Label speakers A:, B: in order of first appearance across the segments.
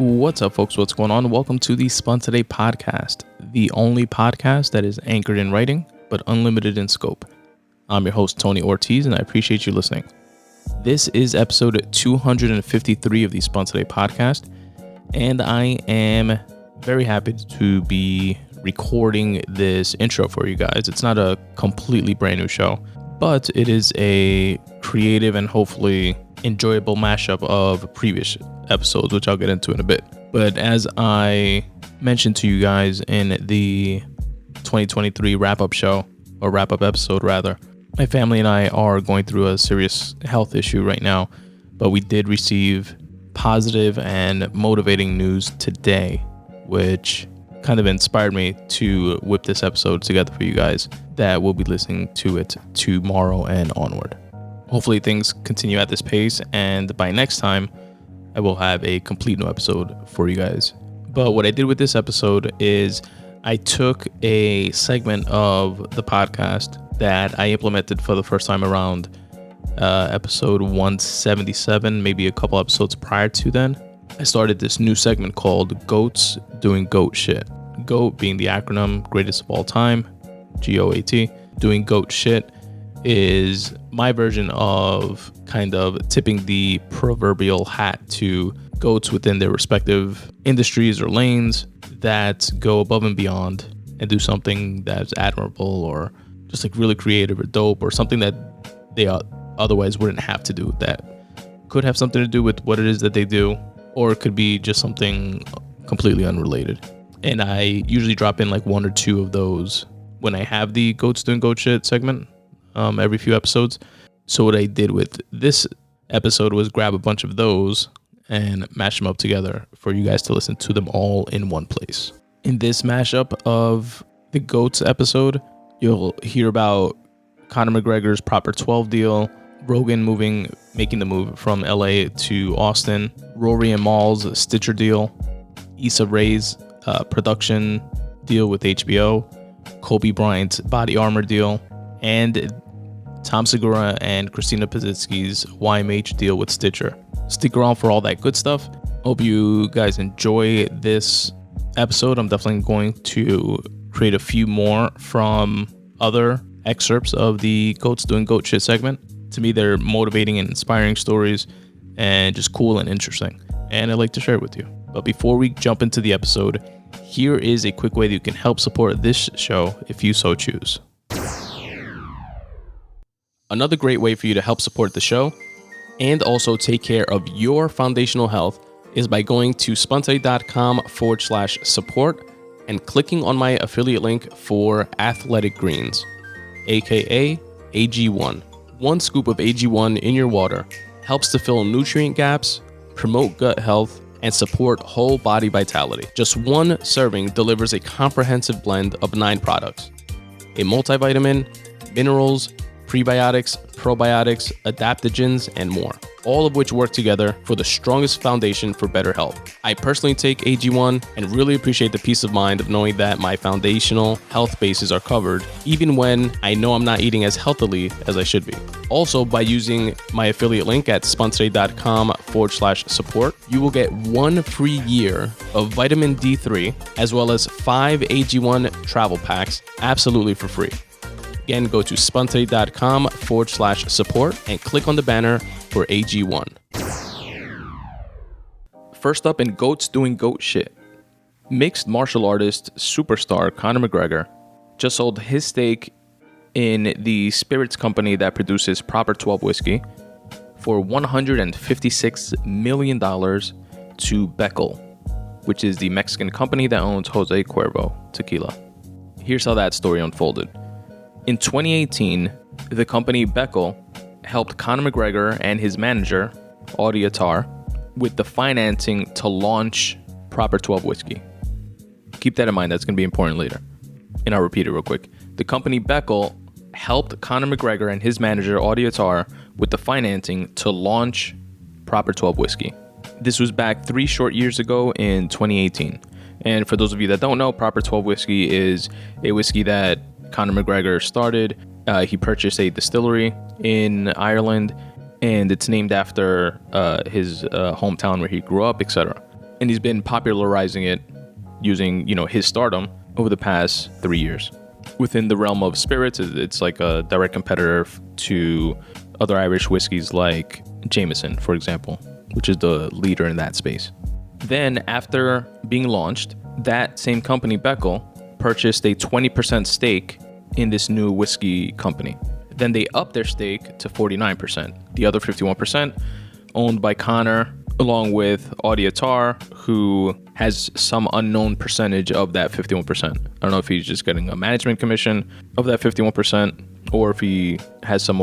A: What's up, folks? What's going on? Welcome to the Spun Today Podcast, the only podcast that is anchored in writing, but unlimited in scope. I'm your host, Tony Ortiz, and I appreciate you listening. This is episode 253 of the Spun Today Podcast, and I am very happy to be recording this intro for you guys. It's not a completely brand new show, but it is a creative and hopefully enjoyable mashup of previous episodes, which I'll get into in a bit. But as I mentioned to you guys in the 2023 wrap-up episode rather, my family and I are going through a serious health issue right now, but we did receive positive and motivating news today, which kind of inspired me to whip this episode together for you guys that will be listening to it tomorrow and onward. Hopefully things continue at this pace, and by next time, I will have a complete new episode for you guys. But what I did with this episode is I took a segment of the podcast that I implemented for the first time around episode 177, maybe a couple episodes prior to then. I started this new segment called Goats Doing Goat Shit. GOAT being the acronym, greatest of all time, GOAT. Doing Goat Shit is my version of kind of tipping the proverbial hat to goats within their respective industries or lanes that go above and beyond and do something that's admirable or just like really creative or dope or something that they otherwise wouldn't have to do, that could have something to do with what it is that they do, or it could be just something completely unrelated. And I usually drop in like one or two of those when I have the Goats Doing Goat Shit segment every few episodes. So what I did with this episode was grab a bunch of those and mash them up together for you guys to listen to them all in one place. In this mashup of the Goats episode, you'll hear about Conor McGregor's Proper 12 deal, Rogan making the move from LA to Austin, Rory and Mal's Stitcher deal, Issa Rae's production deal with HBO, Kobe Bryant's body armor deal, and Tom Segura and Christina Pazitsky's YMH deal with Stitcher. Stick around for all that good stuff. Hope you guys enjoy this episode. I'm definitely going to create a few more from other excerpts of the Goats Doing Goat Shit segment. To me, they're motivating and inspiring stories and just cool and interesting, and I'd like to share it with you. But before we jump into the episode, here is a quick way that you can help support this show if you so choose. Another great way for you to help support the show and also take care of your foundational health is by going to spuntoday.com/support and clicking on my affiliate link for Athletic Greens, aka AG1. One scoop of AG1 in your water helps to fill nutrient gaps, promote gut health, and support whole body vitality. Just one serving delivers a comprehensive blend of 9 products: a multivitamin, minerals, prebiotics, probiotics, adaptogens, and more, all of which work together for the strongest foundation for better health. I personally take AG1 and really appreciate the peace of mind of knowing that my foundational health bases are covered, even when I know I'm not eating as healthily as I should be. Also, by using my affiliate link at spuntoday.com/support, you will get 1 free year of vitamin D3, as well as 5 AG1 travel packs absolutely for free. Again, go to spuntoday.com/support and click on the banner for AG1. First up in Goats Doing Goat Shit, mixed martial artist superstar Conor McGregor just sold his stake in the spirits company that produces Proper 12 whiskey for $156 million to Beckel, which is the Mexican company that owns Jose Cuervo tequila. Here's how that story unfolded. In 2018, the company Beckel helped Conor McGregor and his manager, Audie Attar, with the financing to launch Proper 12 whiskey. Keep that in mind, that's going to be important later. And I'll repeat it real quick. The company Beckel helped Conor McGregor and his manager, Audie Attar, with the financing to launch Proper 12 whiskey. This was back 3 short years ago in 2018. And for those of you that don't know, Proper 12 whiskey is a whiskey that Conor McGregor started. He purchased a distillery in Ireland, and it's named after his hometown where he grew up, etc. And he's been popularizing it using, his stardom over the past 3 years. Within the realm of spirits, it's like a direct competitor to other Irish whiskeys like Jameson, for example, which is the leader in that space. Then after being launched, that same company, Beckel, purchased a 20% stake in this new whiskey company. Then they upped their stake to 49%. The other 51% owned by Connor, along with Audiatar, who has some unknown percentage of that 51%. I don't know if he's just getting a management commission of that 51%, or if he has some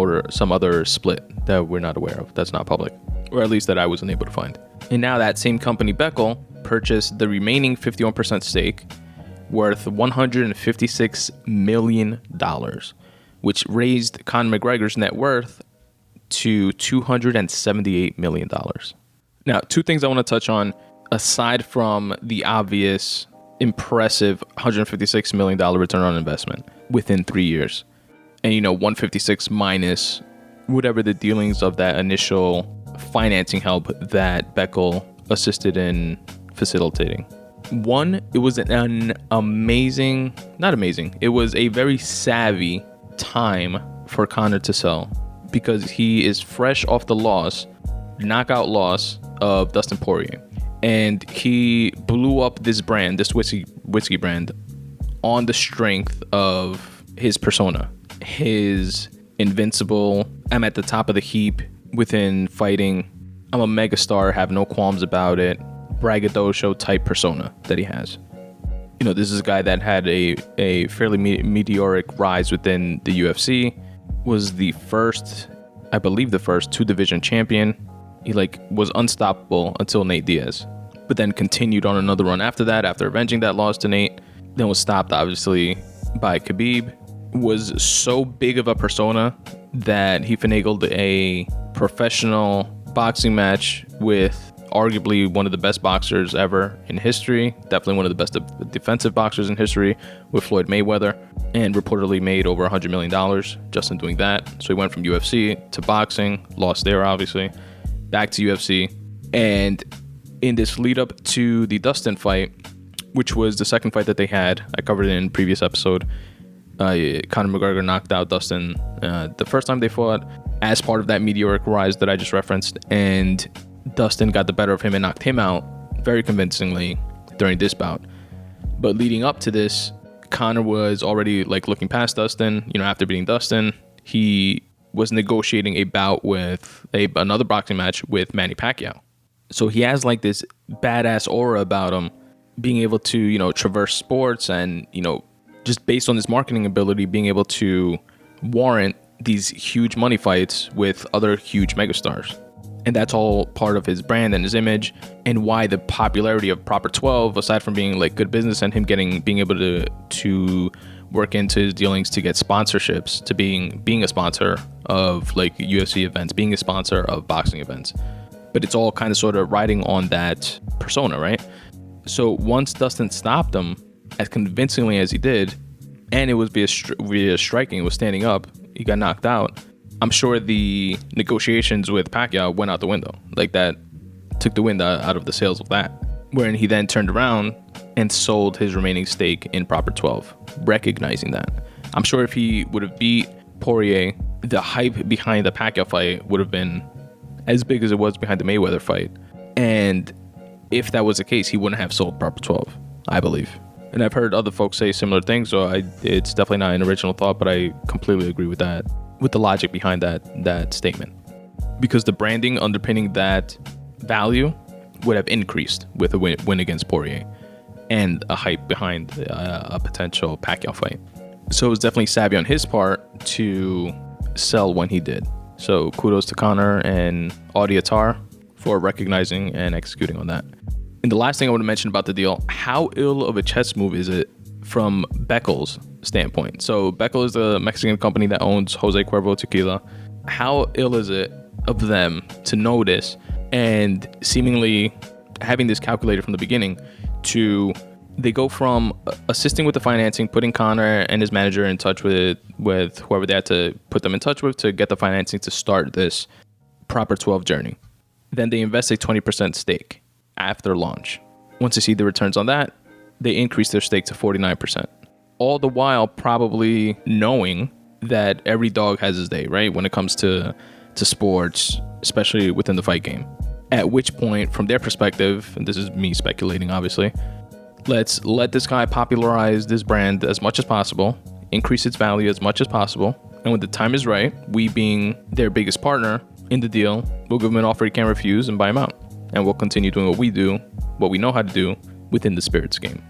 A: other split that we're not aware of, that's not public, or at least that I wasn't able to find. And now that same company, Beckel, purchased the remaining 51% stake worth $156 million, which raised Conor McGregor's net worth to $278 million. Now, two things I want to touch on, aside from the obvious, impressive $156 million return on investment within 3 years. And, 156 minus whatever the dealings of that initial financing help that Beckel assisted in facilitating. One, it was it was a very savvy time for Connor to sell, because he is fresh off the knockout loss of Dustin Poirier. And he blew up this brand, this whiskey brand, on the strength of his persona. His invincible, I'm at the top of the heap within fighting, I'm a megastar, have no qualms about it, braggadocio type persona that he has. This is a guy that had a fairly meteoric rise within the UFC, was the first 2-division champion. He was unstoppable until Nate Diaz, but then continued on another run after that, after avenging that loss to Nate, then was stopped obviously by Khabib. Was so big of a persona that he finagled a professional boxing match with arguably one of the best boxers ever in history, definitely one of the best defensive boxers in history, with Floyd Mayweather, and reportedly made over $100 million just in doing that. So he went from UFC to boxing, lost there obviously, back to UFC. And in this lead up to the Dustin fight, which was the second fight that they had, I covered it in a previous episode, Conor McGregor knocked out Dustin the first time they fought as part of that meteoric rise that I just referenced, and Dustin got the better of him and knocked him out very convincingly during this bout. But leading up to this, Conor was already looking past Dustin. After beating Dustin, he was negotiating a bout with another boxing match with Manny Pacquiao. So he has this badass aura about him, being able to, traverse sports and, just based on his marketing ability, being able to warrant these huge money fights with other huge megastars. And that's all part of his brand and his image, and why the popularity of Proper 12, aside from being good business and him being able to work into his dealings to get sponsorships, to being a sponsor of UFC events, being a sponsor of boxing events. But it's all kind of sort of riding on that persona, right? So once Dustin stopped him as convincingly as he did, and it was via striking, it was standing up, he got knocked out, I'm sure the negotiations with Pacquiao went out the window. That took the wind out of the sails of that. Wherein he then turned around and sold his remaining stake in Proper 12, recognizing that. I'm sure if he would have beat Poirier, the hype behind the Pacquiao fight would have been as big as it was behind the Mayweather fight. And if that was the case, he wouldn't have sold Proper 12, I believe. And I've heard other folks say similar things, so it's definitely not an original thought, but I completely agree with that, with the logic behind that statement. Because the branding underpinning that value would have increased with a win against Poirier, and a hype behind a potential Pacquiao fight. So it was definitely savvy on his part to sell when he did. So kudos to Connor and Audiatar for recognizing and executing on that. And the last thing I want to mention about the deal, how ill of a chess move is it from Beckel's standpoint? So Beckel is the Mexican company that owns Jose Cuervo Tequila. How ill is it of them to know this and seemingly having this calculated from the beginning to they go from assisting with the financing, putting Connor and his manager in touch with whoever they had to put them in touch with to get the financing to start this Proper 12 journey. Then they invest a 20% stake after launch. Once they see the returns on that, they increase their stake to 49%. All the while probably knowing that every dog has his day, right? When it comes to sports, especially within the fight game. At which point, from their perspective, and this is me speculating, obviously, let's let this guy popularize this brand as much as possible, increase its value as much as possible, and when the time is right, we being their biggest partner in the deal, we'll give him an offer he can't refuse and buy him out. And we'll continue doing what we do, what we know how to do within the spirits game.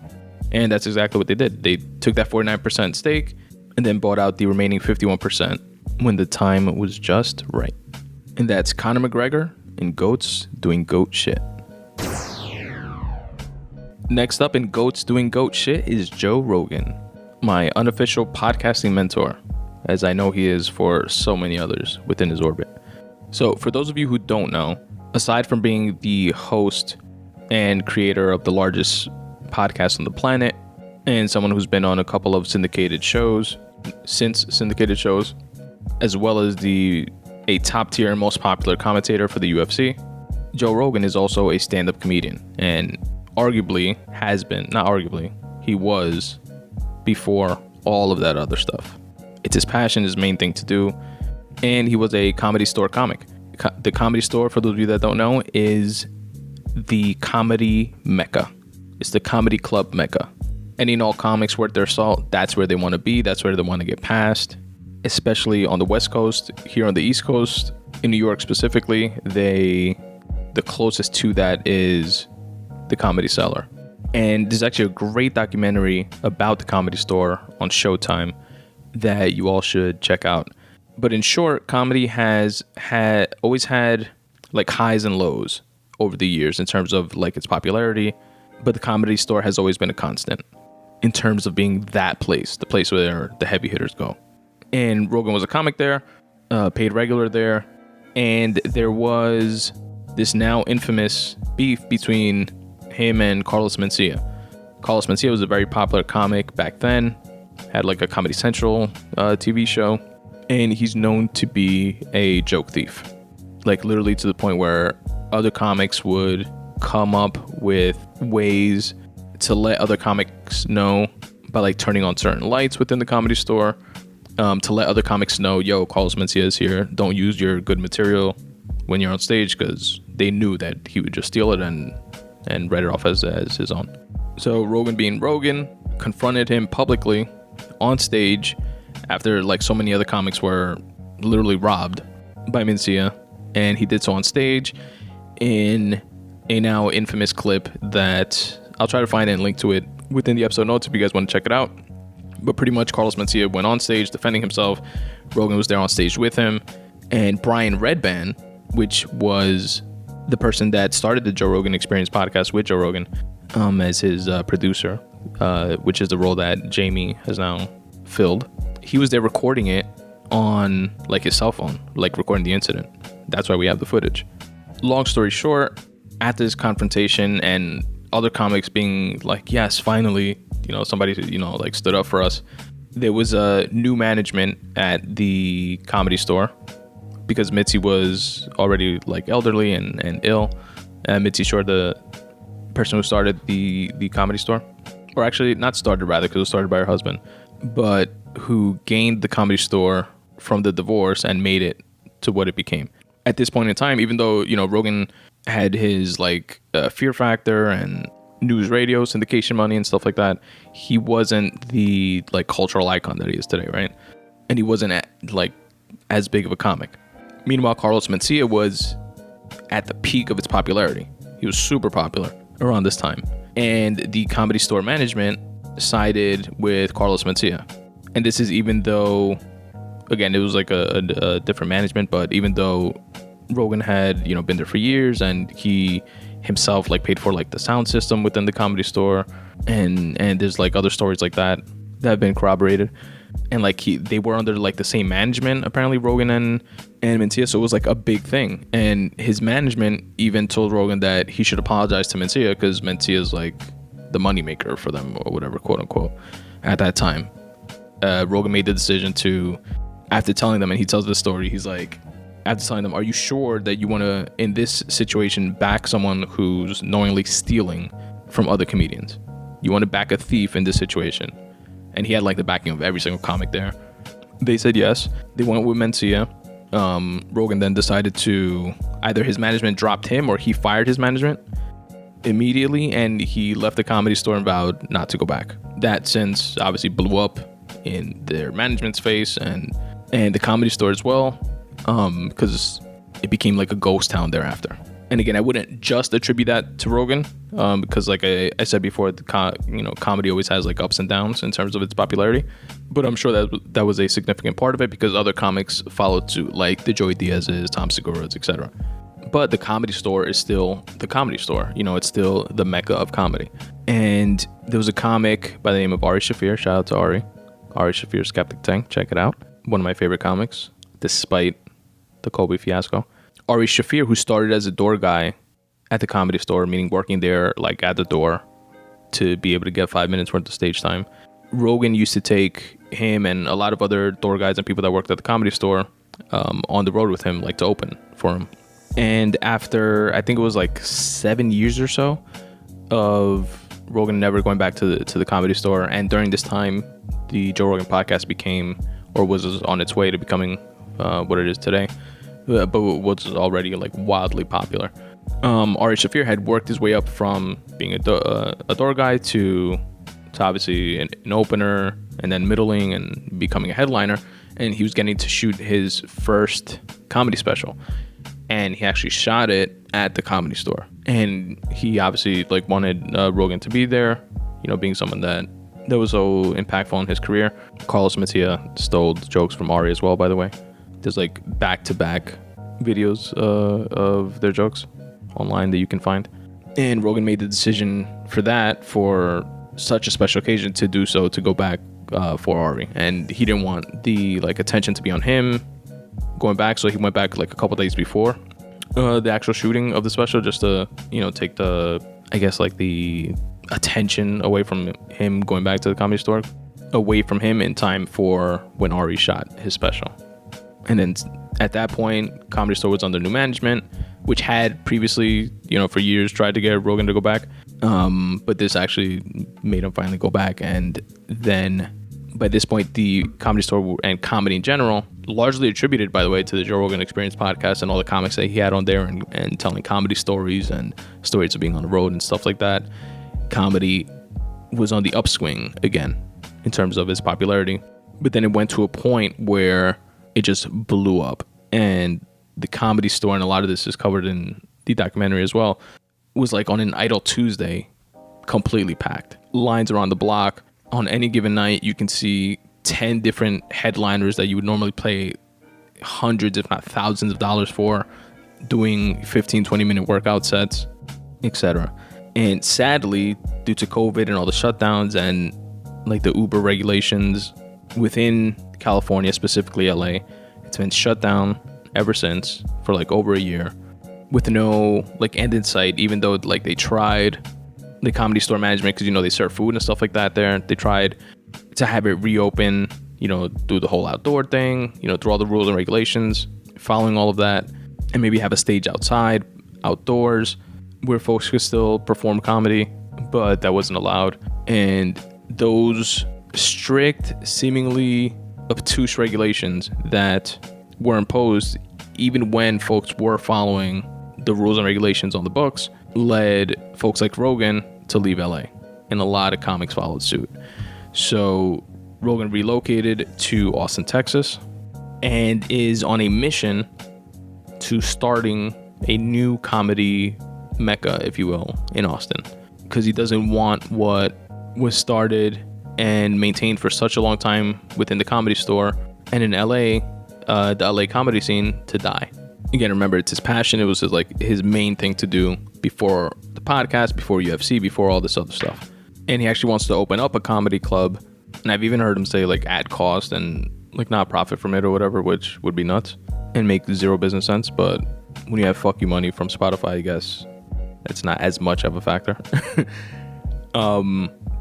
A: And that's exactly what they did. They took that 49% stake and then bought out the remaining 51% when the time was just right. And that's Conor McGregor and GOATs doing GOAT shit. Next up in GOATs doing GOAT shit is Joe Rogan, my unofficial podcasting mentor, as I know he is for so many others within his orbit. So for those of you who don't know, aside from being the host and creator of the largest podcast on the planet, and someone who's been on a couple of syndicated shows, as well as a top tier and most popular commentator for the UFC, Joe Rogan is also a stand-up comedian, and he was before all of that other stuff. It's his passion, his main thing to do, and he was a Comedy Store comic. The Comedy Store, for those of you that don't know, is the comedy mecca. It's the comedy club mecca. Any and all comics worth their salt, that's where they want to be. That's where they want to get past, especially on the West Coast. Here on the East Coast, in New York specifically, the closest to that is the Comedy Cellar. And there's actually a great documentary about the Comedy Store on Showtime that you all should check out. But in short, comedy has always had like highs and lows over the years in terms of like its popularity, but the Comedy Store has always been a constant in terms of being that place, the place where the heavy hitters go. And Rogan was a comic there, paid regular there, and there was this now infamous beef between him and Carlos Mencia. Carlos Mencia was a very popular comic back then, had like a Comedy Central TV show, and he's known to be a joke thief. Like literally to the point where other comics would come up with ways to let other comics know by like turning on certain lights within the Comedy Store, to let other comics know, yo, Carlos Mencia is here. Don't use your good material when you're on stage, because they knew that he would just steal it and write it off as his own. So Rogan, being Rogan, confronted him publicly on stage after like so many other comics were literally robbed by Mencia, and he did so on stage in a now infamous clip that I'll try to find and link to it within the episode notes if you guys want to check it out. But pretty much Carlos Mencia went on stage defending himself. Rogan was there on stage with him, and Brian Redban, which was the person that started the Joe Rogan Experience podcast with Joe Rogan as his producer, which is the role that Jamie has now filled. He was there recording it on like his cell phone, like recording the incident. That's why we have the footage. Long story short, at this confrontation and other comics being like, yes, finally, somebody, like stood up for us, there was a new management at the Comedy Store because Mitzi was already like elderly and ill. Mitzi Shore, the person who started the Comedy Store, or actually not started, rather, because it was started by her husband, but who gained the Comedy Store from the divorce and made it to what it became. At this point in time, even though, Rogan had his like Fear Factor and news radio syndication money and stuff like that, he wasn't the like cultural icon that he is today, right? And he wasn't as big of a comic. Meanwhile, Carlos Mencia was at the peak of its popularity. He was super popular around this time. And the Comedy Store management sided with Carlos Mencia. And this is even though, again, it was like a different management, but even though Rogan had, been there for years, and he himself like paid for like the sound system within the Comedy Store, and there's like other stories like that have been corroborated. And like they were under like the same management, apparently, Rogan and Mencia, so it was like a big thing. And his management even told Rogan that he should apologize to Mencia because Mencia is like the moneymaker for them, or whatever, quote unquote, at that time. Rogan made the decision to, after telling them, and he tells this story, he's like, after telling them, are you sure that you want to, in this situation, back someone who's knowingly stealing from other comedians? You want to back a thief in this situation? And he had like the backing of every single comic there. They said yes. They went with Mencia. Rogan then decided to, either his management dropped him or he fired his management immediately, and he left the Comedy Store and vowed not to go back. That since obviously blew up in their management's face and the Comedy Store as well, because it became like a ghost town thereafter. And again, I wouldn't just attribute that to Rogan, because like I said before, comedy always has like ups and downs in terms of its popularity. But I'm sure that was a significant part of it, because other comics followed suit, like the Joey Diaz's, Tom Segura's, etc. But the Comedy Store is still the Comedy Store. It's still the mecca of comedy. And there was a comic by the name of Ari Shaffir. Shout out to Ari. Ari Shaffir, Skeptic Tank. Check it out. One of my favorite comics, despite the Kobe fiasco. Ari Shaffir, who started as a door guy at the Comedy Store, meaning working there like at the door to be able to get 5 minutes worth of stage time. Rogan used to take him and a lot of other door guys and people that worked at the Comedy Store on the road with him, like to open for him. And after, I think it was like 7 years or so of Rogan never going back to the Comedy Store, and during this time, the Joe Rogan podcast became, or was on its way to becoming what it is today, but was already like wildly popular. Ari Shaffir had worked his way up from being a door guy to obviously an opener, and then middling and becoming a headliner, and he was getting to shoot his first comedy special. And he actually shot it at the Comedy Store. And he obviously like wanted Rogan to be there, being someone that was so impactful in his career. Carlos Mencia stole jokes from Ari as well, by the way. There's like back-to-back videos of their jokes online that you can find. And Rogan made the decision for such a special occasion to do so, to go back for Ari. And he didn't want the like attention to be on him going back, so he went back like a couple days before the actual shooting of the special, just to take the, I guess, like the attention away from him going back to the Comedy Store, away from him in time for when Ari shot his special. And then at that point, Comedy Store was under new management, which had previously, for years tried to get Rogan to go back, but this actually made him finally go back. And then by this point, the Comedy Store and comedy in general, largely attributed, by the way, to the Joe Rogan Experience podcast and all the comics that he had on there, and telling comedy stories and stories of being on the road and stuff like that. Comedy was on the upswing again in terms of its popularity. But then it went to a point where it just blew up. And the Comedy Store, and a lot of this is covered in the documentary as well, was like on an Idle Tuesday, completely packed. Lines around the block. On any given night, you can see 10 different headliners that you would normally pay hundreds, if not thousands of dollars for, doing 15, 20-minute workout sets, etc. And sadly, due to COVID and all the shutdowns and like the Uber regulations within California, specifically LA, it's been shut down ever since for like over a year, with no like end in sight, even though like they tried, the Comedy Store management, because they serve food and stuff like that there, they tried to have it reopen, do the whole outdoor thing, through all the rules and regulations, following all of that, and maybe have a stage outdoors where folks could still perform comedy, but that wasn't allowed. And those strict, seemingly obtuse regulations that were imposed, even when folks were following the rules and regulations on the books, led folks like Rogan to leave LA, and a lot of comics followed suit. So Rogan relocated to Austin, Texas, and is on a mission to starting a new comedy mecca, if you will, in Austin, because he doesn't want what was started and maintained for such a long time within the Comedy Store and in LA, the LA comedy scene, to die. Again, remember, it's his passion. It was his main thing to do before the podcast, before UFC, before all this other stuff. And he actually wants to open up a comedy club. And I've even heard him say like at cost and like not profit from it or whatever, which would be nuts and make zero business sense. But when you have fuck you money from Spotify, I guess it's not as much of a factor.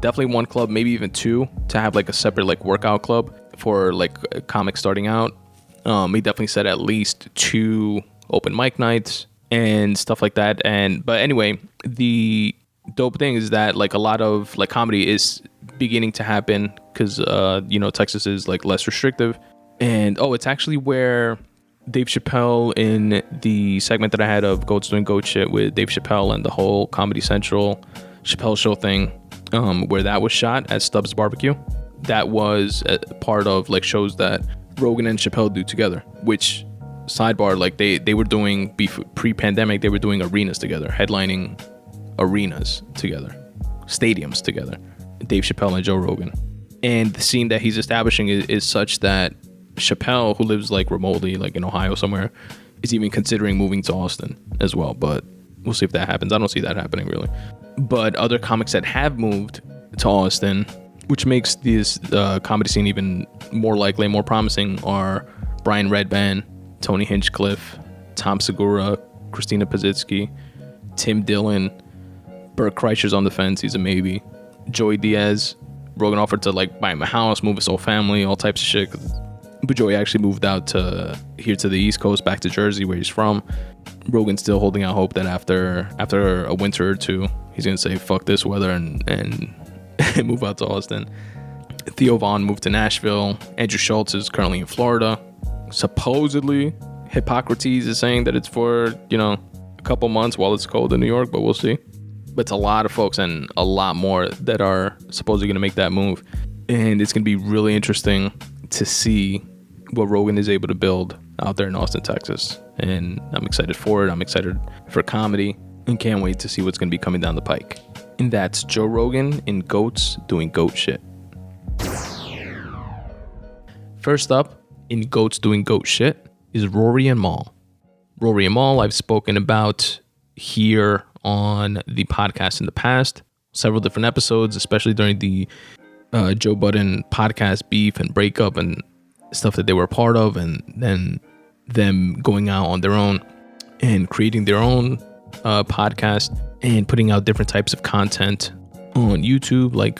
A: Definitely one club, maybe even two, to have like a separate like workout club for like comics starting out. He definitely said at least 2 open mic nights and stuff like that. But anyway, the dope thing is that like a lot of like comedy is beginning to happen because Texas is like less restrictive. And it's actually where Dave Chappelle, in the segment that I had of Goats Doing Goat Shit with Dave Chappelle and the whole Comedy Central Chappelle Show thing, where that was shot at Stubbs Barbecue, that was a part of like shows that Rogan and Chappelle do together, which, sidebar, like they were doing pre-pandemic, they were doing arenas together, headlining arenas together, stadiums together, Dave Chappelle and Joe Rogan. And the scene that he's establishing is such that Chappelle, who lives like remotely, like in Ohio somewhere, is even considering moving to Austin as well. But we'll see if that happens. I don't see that happening really. But other comics that have moved to Austin, which makes this comedy scene even more likely and more promising, are Brian Redban, Tony Hinchcliffe, Tom Segura, Christina Pazitsky, Tim Dillon, Bert Kreischer's on the fence, he's a maybe, Joey Diaz. Rogan offered to like buy him a house, move his whole family, all types of shit. But Joey actually moved out here to the East Coast, back to Jersey, where he's from. Rogan's still holding out hope that after a winter or two, he's gonna say fuck this weather and move out to Austin. Theo Vaughn moved to Nashville. Andrew Schultz is currently in Florida. Supposedly, Hippocrates is saying that it's for a couple months while it's cold in New York, but we'll see. But it's a lot of folks and a lot more that are supposedly gonna make that move, and it's gonna be really interesting to see what Rogan is able to build out there in Austin, Texas. And I'm excited for it. I'm excited for comedy and can't wait to see what's going to be coming down the pike. And that's Joe Rogan in Goats Doing Goat Shit. First up in Goats Doing Goat Shit is Rory and Mal. Rory and Mal I've spoken about here on the podcast in the past, several different episodes, especially during the Joe Budden podcast beef and breakup and stuff that they were a part of, and then them going out on their own and creating their own podcast and putting out different types of content on YouTube, like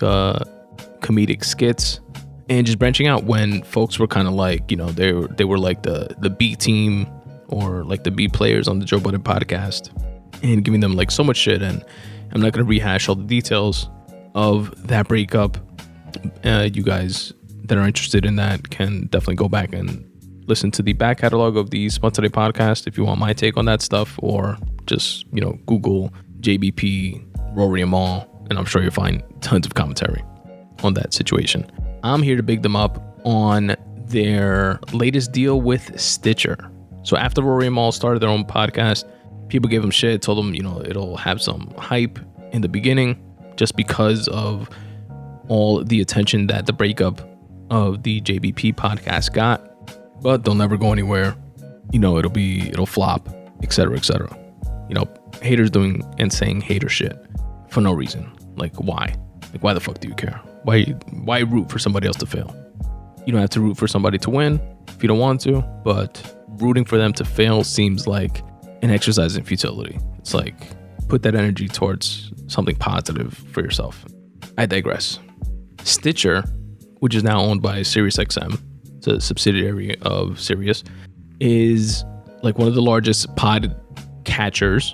A: comedic skits, and just branching out when folks were kind of like, they were like the B team or like the B players on the Joe Budden podcast, and giving them like so much shit. And I'm not going to rehash all the details of that breakup. You guys that are interested in that can definitely go back and listen to the back catalog of the Spun Today podcast if you want my take on that stuff, or just Google JBP Rory and Mal, and I'm sure you'll find tons of commentary on that situation. I'm here to big them up on their latest deal with Stitcher. So after Rory and Mal started their own podcast, people gave them shit, told them it'll have some hype in the beginning just because of all the attention that the breakup of the JBP podcast got, but they'll never go anywhere. It'll flop, etc., etc. Haters doing and saying hater shit for no reason. Like, why? Like, why the fuck do you care? Why root for somebody else to fail? You don't have to root for somebody to win if you don't want to, but rooting for them to fail seems like an exercise in futility. It's like, put that energy towards something positive for yourself. I digress. Stitcher, which is now owned by SiriusXM, it's a subsidiary of Sirius, is like one of the largest podcast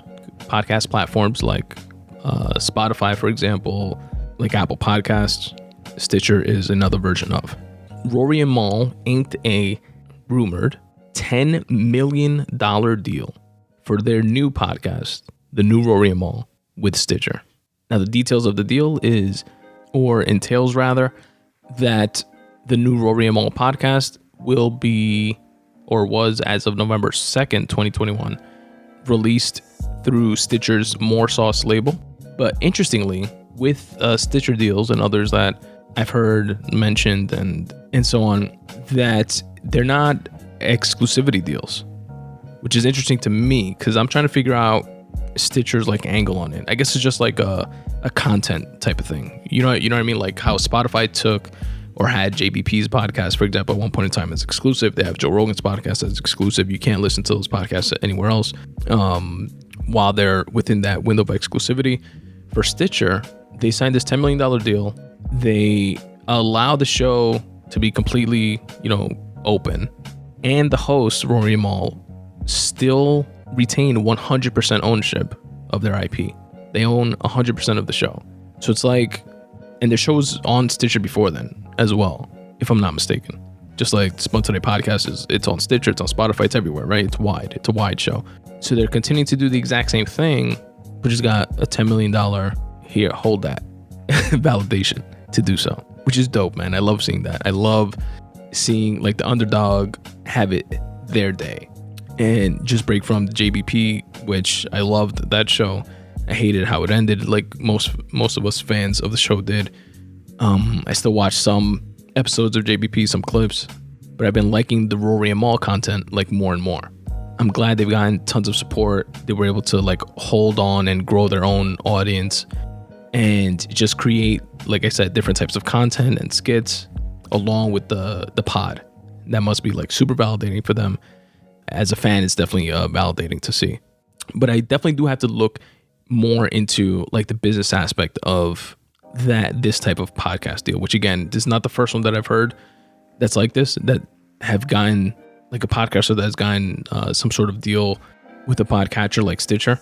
A: platforms, like Spotify, for example, like Apple Podcasts. Stitcher is another version of. Rory and Mal inked a rumored $10 million deal for their new podcast, the new Rory and Mal, with Stitcher. Now, the details of the deal entails that the new Rory and Mal podcast will be, or was as of November 2nd, 2021, released through Stitcher's More Sauce label. But interestingly, with Stitcher deals and others that I've heard mentioned and so on, that they're not exclusivity deals, which is interesting to me because I'm trying to figure out Stitcher's like angle on it. I guess it's just like a content type of thing. You know what I mean? Like how Spotify took or had JBP's podcast, for example, at one point in time as exclusive. They have Joe Rogan's podcast as exclusive. You can't listen to those podcasts anywhere else while they're within that window of exclusivity. For Stitcher, they signed this $10 million deal. They allow the show to be completely, open. And the hosts, Rory and Mal, still retain 100% ownership of their IP. They own 100% of the show. So it's like, and the show's on Stitcher before then as well, if I'm not mistaken. Just like Spun Today Podcast it's on Stitcher, it's on Spotify, it's everywhere, right? It's a wide show. So they're continuing to do the exact same thing, but just got a $10 million here, hold that validation to do so, which is dope, man. I love seeing that. I love seeing like the underdog have it their day and just break from the JBP, which I loved that show. I hated how it ended, like most of us fans of the show did. I still watch some episodes of JBP, some clips, but I've been liking the Rory and Mal content like more and more. I'm glad they've gotten tons of support. They were able to like hold on and grow their own audience and just create, like I said, different types of content and skits along with the pod. That must be like super validating for them. As a fan, it's definitely validating to see. But I definitely do have to look more into like the business aspect of this type of podcast deal, which again, this is not the first one that I've heard that's like this, that have gotten like a podcaster that has gotten some sort of deal with a podcatcher like Stitcher,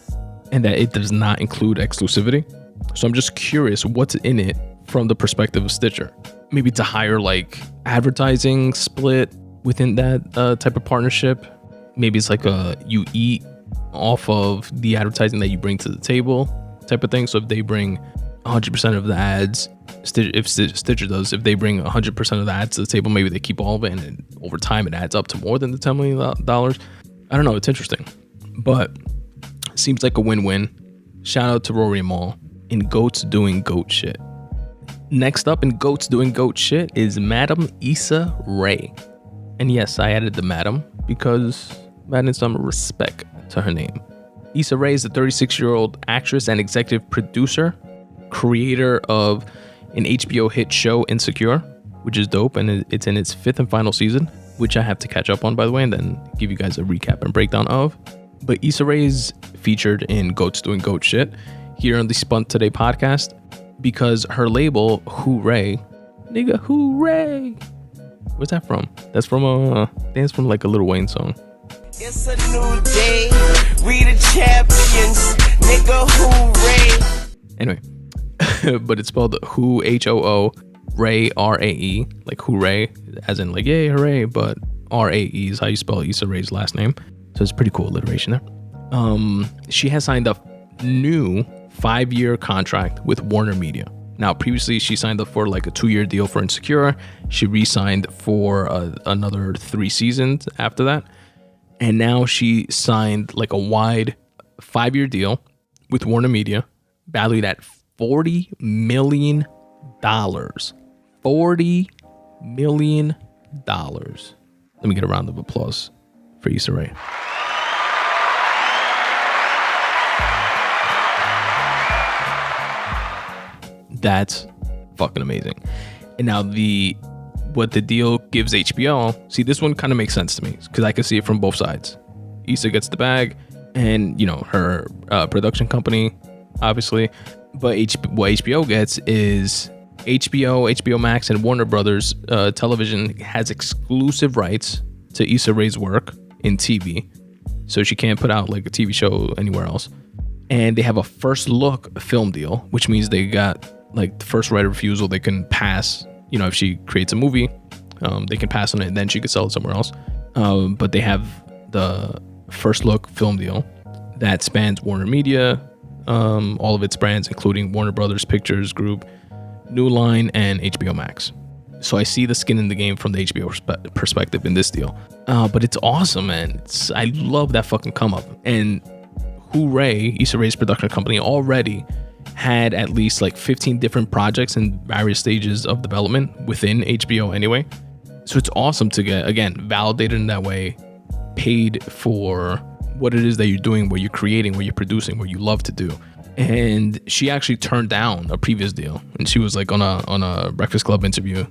A: and that it does not include exclusivity. So I'm just curious what's in it from the perspective of Stitcher. Maybe to hire like advertising split within that type of partnership. Maybe it's like you eat off of the advertising that you bring to the table type of thing. So if they bring 100% of the ads, if Stitcher does, if they bring 100% of the ads to the table, maybe they keep all of it, and over time it adds up to more than the $10 million. I don't know. It's interesting, but it seems like a win-win. Shout out to Rory and Mal in GOATs doing GOAT shit. Next up in GOATs doing GOAT shit is Madam Issa Rae. And yes, I added the Madam because adding some respect to her name. Issa Rae is a 36-year-old actress and executive producer, creator of an HBO hit show Insecure, which is dope, and it's in its 5th and final season, which I have to catch up on, by the way, and then give you guys a recap and breakdown of. But Issa Rae is featured in GOATs doing GOAT shit here on the Spun Today podcast because her label, Hooray, nigga, hooray. Where's that from? That's from from like a Lil Wayne song.
B: It's a new day, we the champions, nigga, hooray.
A: Anyway, but it's spelled Who, H-O-O, Rae, R-A-E, like hooray, as in like yay, hooray, but R-A-E is how you spell Issa Rae's last name. So it's pretty cool alliteration there. She has signed a new 5-year contract with Warner Media. Now, previously, she signed up for like a 2-year deal for Insecure. She re-signed for another 3 seasons after that. And now she signed like a wide 5-year deal with Warner Media, valued at $40 million. $40 million. Let me get a round of applause for Issa Rae. That's fucking amazing. And now what the deal gives HBO, see, this one kind of makes sense to me because I can see it from both sides. Issa gets the bag and, you know, her production company, obviously. But what HBO gets is HBO Max, and Warner Brothers Television has exclusive rights to Issa Rae's work in TV. So she can't put out like a TV show anywhere else. And they have a first look film deal, which means they got like the first right of refusal. They can pass, you know, if she creates a movie, they can pass on it and then she could sell it somewhere else. But they have the first look film deal that spans Warner Media, all of its brands, including Warner Brothers Pictures Group, New Line, and HBO Max. So I see the skin in the game from the HBO perspective in this deal. But it's awesome, man. I love that fucking come up. And Hooray, Issa Rae's production company, already had at least like 15 different projects in various stages of development within HBO anyway. So it's awesome to get, again, validated in that way, paid for what it is that you're doing, what you're creating, what you're producing, what you love to do. And she actually turned down a previous deal, and she was like on a Breakfast Club interview,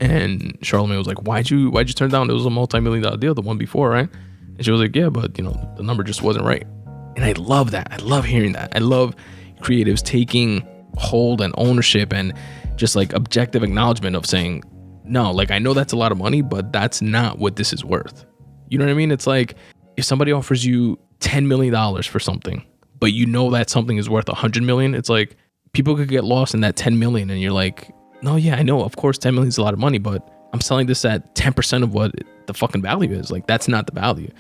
A: and Charlamagne was like, why'd you turn down? It was a multi-million-dollar deal, the one before, right? And she was like, yeah, but you know, the number just wasn't right. And I love that. I love hearing that. I love creatives taking hold and ownership and just like objective acknowledgement of saying, no, like I know that's a lot of money, but that's not what this is worth. You know what I mean? It's like if somebody offers you $10 million for something but you know that something is worth 100 million. It's like people could get lost in that 10 million and you're like, no, yeah, I know, of course 10 million is a lot of money, but I'm selling this at 10% of what the fucking value is. Like, that's not the value.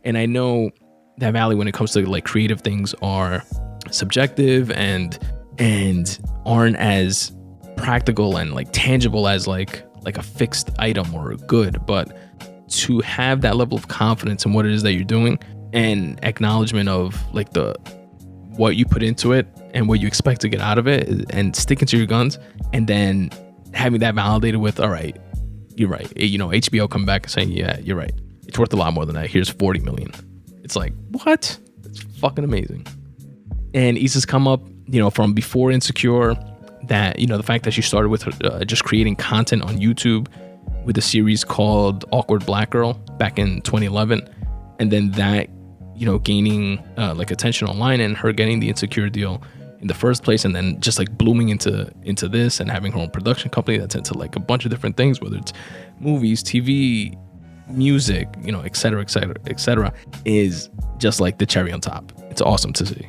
A: And I know that value when it comes to like creative things are subjective and aren't as practical and like tangible as like a fixed item or a good, but to have that level of confidence in what it is that you're doing and acknowledgement of like what you put into it and what you expect to get out of it and sticking to your guns, and then having that validated with, all right, you're right. You know, HBO come back and saying, yeah, you're right. It's worth a lot more than that. Here's 40 million. It's like, what? That's fucking amazing. And Issa's come up, you know, from before Insecure, that, you know, the fact that she started with just creating content on YouTube with a series called Awkward Black Girl back in 2011. And then that, you know, gaining like attention online and her getting the Insecure deal in the first place, and then just like blooming into this and having her own production company that's into like a bunch of different things, whether it's movies, TV, music, you know, et cetera, is just like the cherry on top. It's awesome to see.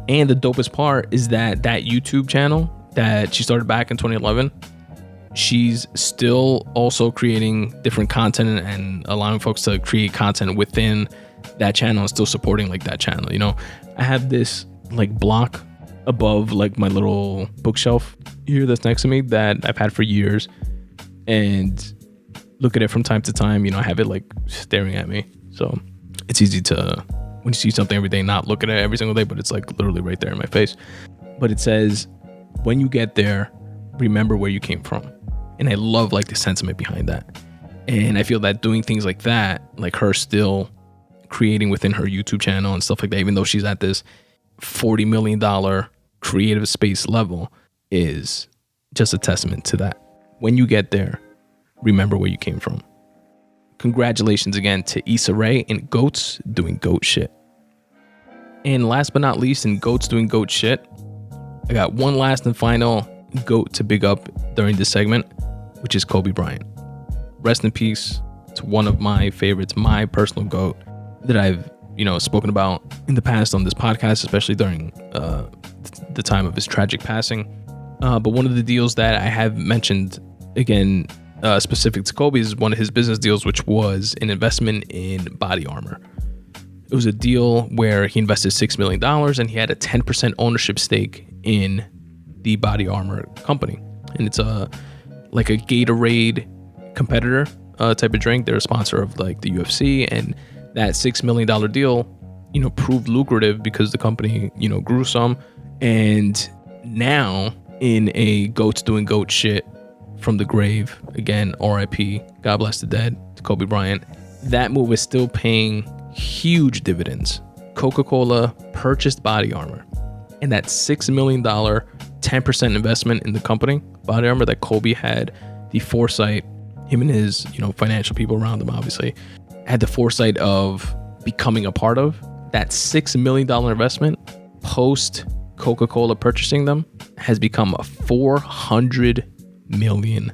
A: And the dopest part is that YouTube channel that she started back in 2011, she's still also creating different content and allowing folks to create content within that channel and still supporting like that channel. You know, I have this like block above like my little bookshelf here that's next to me that I've had for years, and look at it from time to time. You know, I have it like staring at me, so it's easy to, when you see something every day, not look at it every single day, but it's like literally right there in my face. But it says, when you get there, remember where you came from. And I love like the sentiment behind that. And I feel that doing things like that, like her still creating within her YouTube channel and stuff like that, even though she's at this $40 million creative space level, is just a testament to that. When you get there, remember where you came from. Congratulations again to Issa Rae and GOATs doing GOAT shit. And last but not least, in GOATs doing GOAT shit, I got one last and final GOAT to big up during this segment, which is Kobe Bryant. Rest in peace. It's one of my favorites, my personal GOAT that I've, you know, spoken about in the past on this podcast, especially during the time of his tragic passing. But one of the deals that I have mentioned, again, specific to Kobe, is one of his business deals, which was an investment in body armor. It was a deal where he invested $6 million and he had a 10% ownership stake in the body armor company. And it's like a Gatorade competitor type of drink. They're a sponsor of like the UFC, and that $6 million deal, you know, proved lucrative because the company, you know, grew some. And now, in a GOATs doing GOAT shit from the grave, again, RIP, God bless the dead, to Kobe Bryant, that move is still paying huge dividends. Coca-Cola purchased body armor, and that $6 million 10% investment in the company, body armor, that Kobe had the foresight, him and his, you know, financial people around him, obviously, had the foresight of becoming a part of. That $6 million investment post Coca-Cola purchasing them has become a $400 million.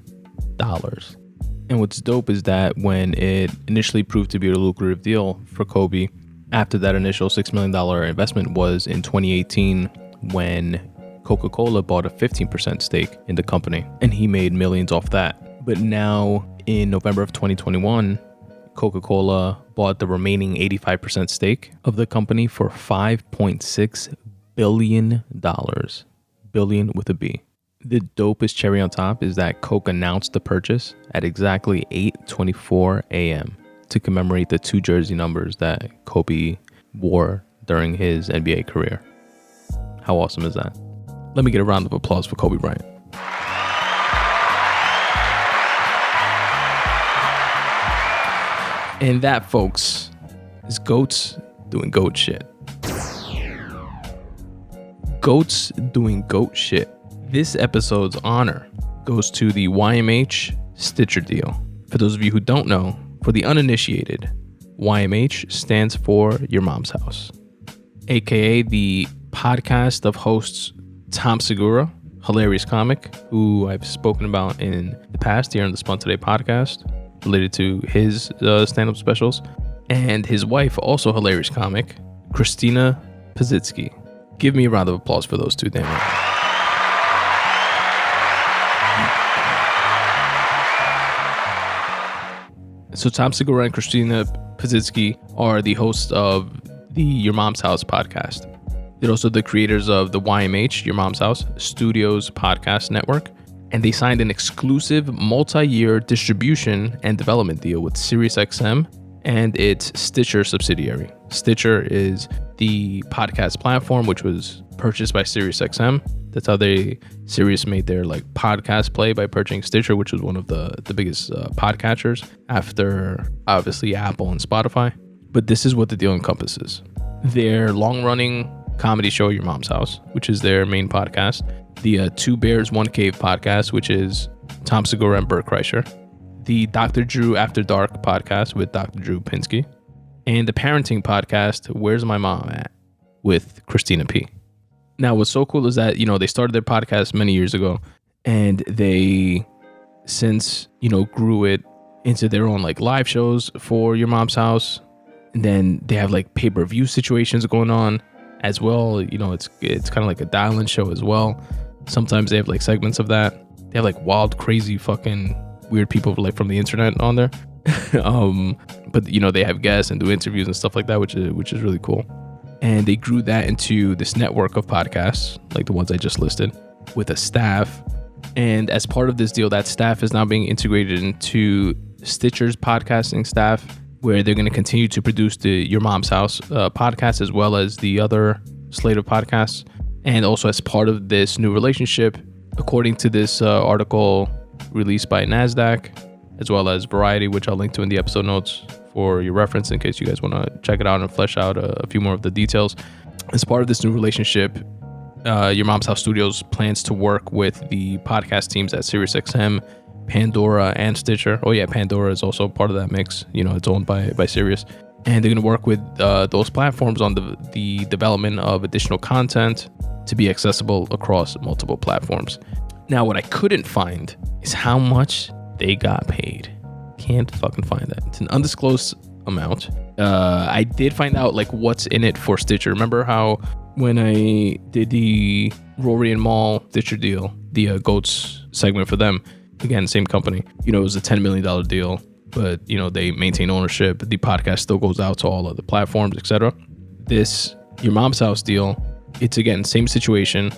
A: And what's dope is that when it initially proved to be a lucrative deal for Kobe, after that initial $6 million investment was in 2018, when Coca-Cola bought a 15% stake in the company, and he made millions off that. But now in November of 2021, Coca-Cola bought the remaining 85% stake of the company for $5.6 billion. Billion with a B. The dopest cherry on top is that Coke announced the purchase at exactly 8:24 a.m. to commemorate the 2 jersey numbers that Kobe wore during his NBA career. How awesome is that? Let me get a round of applause for Kobe Bryant. And that, folks, is GOATs doing GOAT shit. GOATs doing GOAT shit. This episode's honor goes to the YMH Stitcher deal. For those of you who don't know, for the uninitiated, YMH stands for Your Mom's House, aka the podcast of hosts Tom Segura, hilarious comic, who I've spoken about in the past here on the Spun Today Podcast, related to his stand-up specials, and his wife, also hilarious comic, Christina Pazitsky. Give me a round of applause for those two, damn it. So Tom Segura and Christina Pazitsky are the hosts of the Your Mom's House podcast. They're also the creators of the YMH, Your Mom's House Studios podcast network. And they signed an exclusive multi-year distribution and development deal with SiriusXM and its Stitcher subsidiary. Stitcher is the podcast platform, which was purchased by SiriusXM. That's how Sirius made their like podcast play, by purchasing Stitcher, which was one of the biggest podcatchers after obviously Apple and Spotify. But this is what the deal encompasses: their long-running comedy show, Your Mom's House, which is their main podcast; the Two Bears, One Cave podcast, which is Tom Segura and Bert Kreischer; the Dr. Drew After Dark podcast with Dr. Drew Pinsky; and the parenting podcast, Where's My Mom At, with Christina P. Now, what's so cool is that, they started their podcast many years ago, and they since, grew it into their own like live shows for Your Mom's House. And then they have like pay-per-view situations going on as well. It's kind of like a dial-in show as well. Sometimes they have like segments of that. They have like wild, crazy, fucking weird people like from the internet on there. But they have guests and do interviews and stuff like that, which is really cool. And they grew that into this network of podcasts, like the ones I just listed, with a staff. And as part of this deal, that staff is now being integrated into Stitcher's podcasting staff, where they're going to continue to produce the Your Mom's House podcast, as well as the other slate of podcasts. And also, as part of this new relationship, according to this article released by NASDAQ, as well as Variety, which I'll link to in the episode notes for your reference in case you guys want to check it out and flesh out a few more of the details. As part of this new relationship, Your Mom's House Studios plans to work with the podcast teams at SiriusXM, Pandora, and Stitcher. Oh yeah, Pandora is also part of that mix. It's owned by Sirius. And they're going to work with those platforms on the development of additional content to be accessible across multiple platforms. Now, what I couldn't find is how much they got paid. Can't fucking find that. It's an undisclosed amount. I did find out like what's in it for Stitcher. Remember how when I did the Rory and Mal Stitcher deal, the GOATs segment for them, again, same company, it was a $10 million deal, but they maintain ownership. The podcast still goes out to all of the platforms, etc. This Your Mom's House deal, it's again, same situation.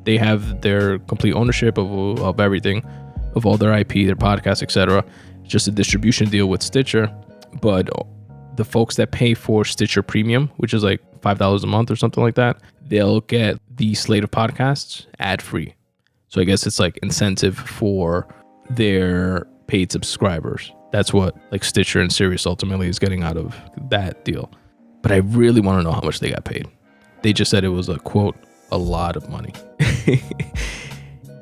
A: They have their complete ownership of everything, of all their IP, their podcasts, etc. Just a distribution deal with Stitcher, but the folks that pay for Stitcher Premium, which is like $5 a month or something like that, they'll get the slate of podcasts ad-free. So I guess it's like incentive for their paid subscribers. That's what like Stitcher and Sirius ultimately is getting out of that deal. But I really want to know how much they got paid. They just said it was a quote, a lot of money.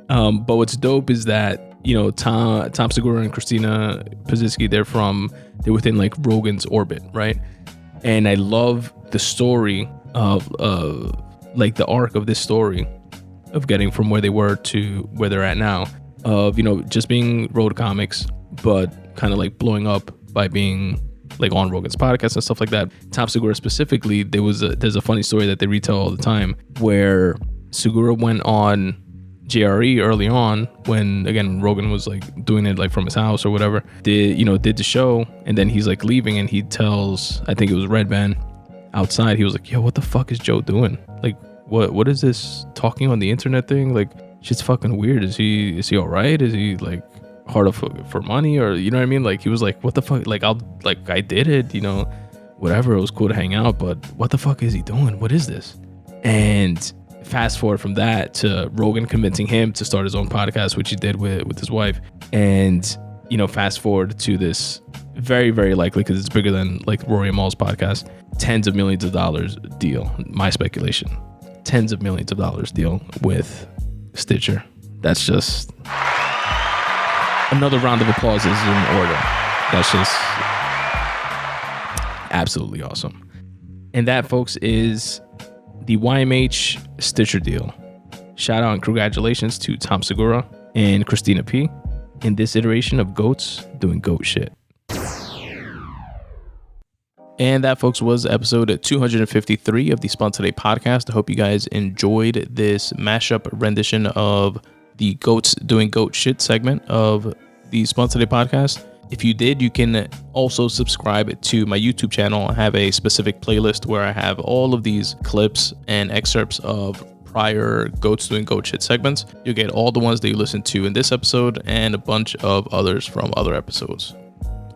A: But what's dope is that Tom Segura and Christina Pazitsky, they're within like Rogan's orbit, right? And I love the story of like the arc of this story of getting from where they were to where they're at now, of just being road comics, but kind of like blowing up by being like on Rogan's podcast and stuff like that. Tom Segura specifically, there's a funny story that they retell all the time, where Segura went on JRE early on when, again, Rogan was like doing it like from his house or whatever, did the show, and then he's like leaving and he tells, I think it was Redban outside, he was like, yo, what the fuck is Joe doing? Like, what is this talking on the internet thing? Like, shit's fucking weird. Is he all right? Is he like hard up for money, or you know what I mean? Like, he was like, what the fuck? Like, I did it, whatever. It was cool to hang out, but what the fuck is he doing? What is this? And fast forward from that to Rogan convincing him to start his own podcast, which he did with his wife. And, fast forward to this very, very likely, because it's bigger than like Rory and Mal's podcast, tens of millions of dollars deal. My speculation, tens of millions of dollars deal with Stitcher. That's just another round of applause is in order. That's just absolutely awesome. And that, folks, is the YMH Stitcher deal. Shout out and congratulations to Tom Segura and Christina P in this iteration of GOATs doing GOAT shit. And that, folks, was episode 253 of the Spun Today Podcast. I hope you guys enjoyed this mashup rendition of the Goats Doing Goat Shit segment of the Spun Today Podcast. If you did, you can also subscribe to my YouTube channel. I have a specific playlist where I have all of these clips and excerpts of prior Goats Doing Goat Shit segments. You'll get all the ones that you listened to in this episode and a bunch of others from other episodes.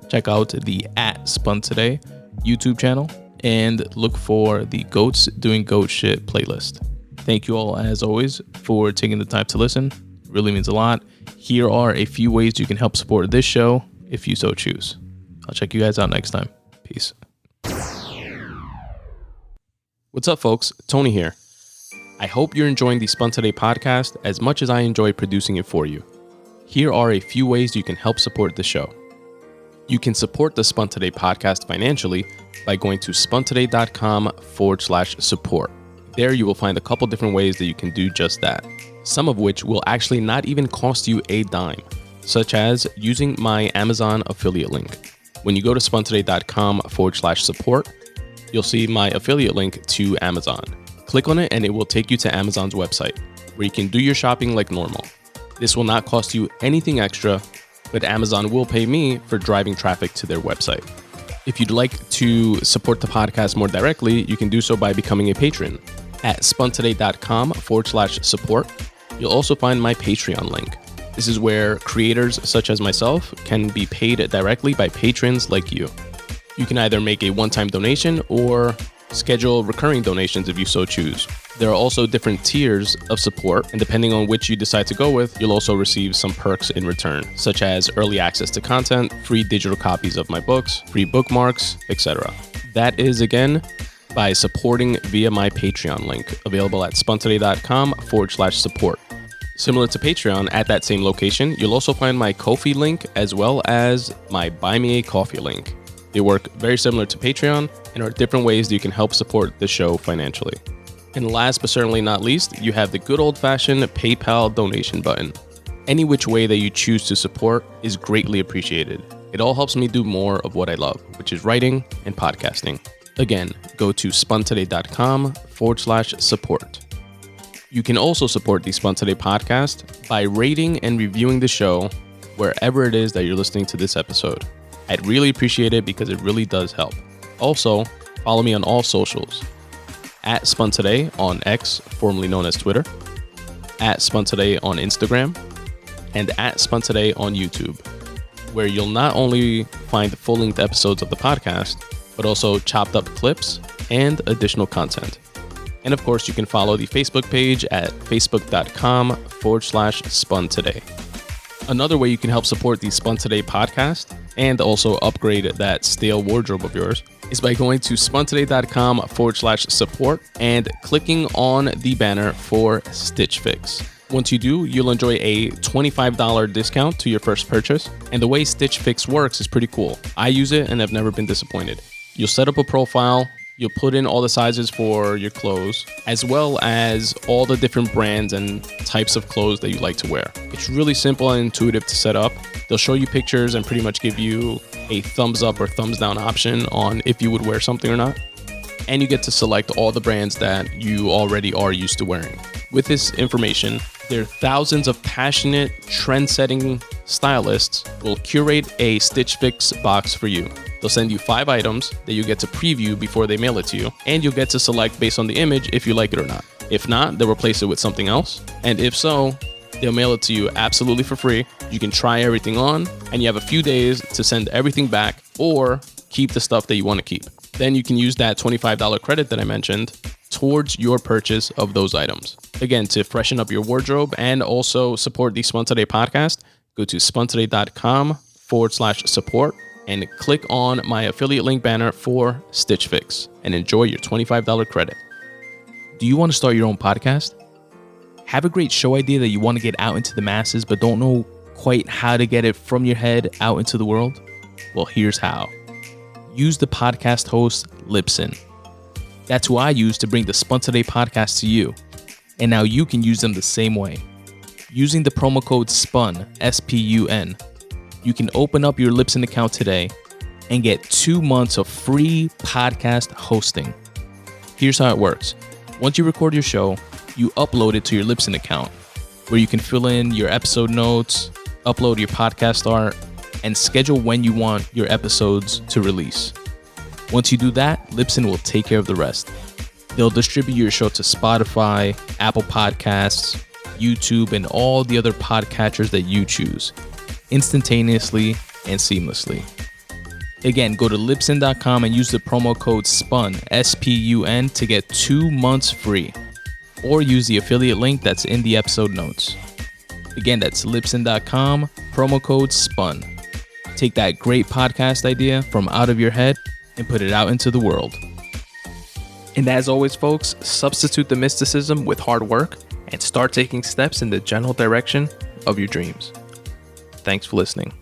A: Check out the @Spun Today YouTube channel and look for the Goats Doing Goat Shit playlist. Thank you all, as always, for taking the time to listen. It really means a lot. Here are a few ways you can help support this show if you so choose. I'll check you guys out next time. Peace. What's up, folks? Tony here. I hope you're enjoying the Spun Today podcast as much as I enjoy producing it for you. Here are a few ways you can help support the show. You can support the Spun Today podcast financially by going to spuntoday.com/support. There you will find a couple different ways that you can do just that, some of which will actually not even cost you a dime, such as using my Amazon affiliate link. When you go to spuntoday.com/support, you'll see my affiliate link to Amazon. Click on it and it will take you to Amazon's website, where you can do your shopping like normal. This will not cost you anything extra, but Amazon will pay me for driving traffic to their website. If you'd like to support the podcast more directly, you can do so by becoming a patron at spuntoday.com/support. You'll also find my Patreon link. This is where creators such as myself can be paid directly by patrons like you. You can either make a one-time donation or schedule recurring donations if you so choose. There are also different tiers of support, and depending on which you decide to go with, you'll also receive some perks in return, such as early access to content, free digital copies of my books, free bookmarks, etc. That is, again, by supporting via my Patreon link, available at spuntoday.com/support. Similar to Patreon, at that same location, you'll also find my Ko-fi link as well as my Buy Me a Coffee link. They work very similar to Patreon and are different ways that you can help support the show financially. And last but certainly not least, you have the good old-fashioned PayPal donation button. Any which way that you choose to support is greatly appreciated. It all helps me do more of what I love, which is writing and podcasting. Again, go to spuntoday.com/support. You can also support the Spun Today podcast by rating and reviewing the show wherever it is that you're listening to this episode. I'd really appreciate it because it really does help. Also, follow me on all socials. At Spun Today on X, formerly known as Twitter. At Spun Today on Instagram. And at Spun Today on YouTube, where you'll not only find full-length episodes of the podcast, but also chopped up clips and additional content. And of course, you can follow the Facebook page at facebook.com/Spun Today. Another way you can help support the Spun Today podcast and also upgrade that stale wardrobe of yours is by going to spuntoday.com/support and clicking on the banner for Stitch Fix. Once you do, you'll enjoy a $25 discount to your first purchase. And the way Stitch Fix works is pretty cool. I use it and I've never been disappointed. You'll set up a profile. You'll put in all the sizes for your clothes, as well as all the different brands and types of clothes that you like to wear. It's really simple and intuitive to set up. They'll show you pictures and pretty much give you a thumbs up or thumbs down option on if you would wear something or not. And you get to select all the brands that you already are used to wearing. With this information, there are thousands of passionate, trend-setting stylists will curate a Stitch Fix box for you. They'll send you 5 items that you get to preview before they mail it to you, and you'll get to select based on the image if you like it or not. If not, they'll replace it with something else, and if so, they'll mail it to you absolutely for free. You can try everything on, and you have a few days to send everything back or keep the stuff that you want to keep. Then you can use that $25 credit that I mentioned towards your purchase of those items. Again, to freshen up your wardrobe and also support the Spun Today podcast, go to spuntoday.com/support and click on my affiliate link banner for Stitch Fix and enjoy your $25 credit. Do you want to start your own podcast? Have a great show idea that you want to get out into the masses but don't know quite how to get it from your head out into the world? Well, here's how. Use the podcast host Libsyn. That's who I use to bring the Spun Today podcast to you. And now you can use them the same way. Using the promo code SPUN, S-P-U-N, you can open up your Libsyn account today, and get 2 months of free podcast hosting. Here's how it works. Once you record your show, you upload it to your Libsyn account, where you can fill in your episode notes, upload your podcast art, and schedule when you want your episodes to release. Once you do that, Libsyn will take care of the rest. They'll distribute your show to Spotify, Apple Podcasts, YouTube, and all the other podcatchers that you choose, instantaneously and seamlessly. Again, go to Libsyn.com and use the promo code SPUN, S-P-U-N, to get 2 months free. Or use the affiliate link that's in the episode notes. Again, that's Libsyn.com, promo code SPUN. Take that great podcast idea from out of your head and put it out into the world. And as always, folks, substitute the mysticism with hard work and start taking steps in the general direction of your dreams. Thanks for listening.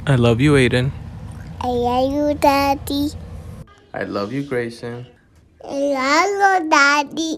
A: I love you, Aiden.
C: I love you, Daddy.
A: I love you, Grayson.
C: I love you, Daddy.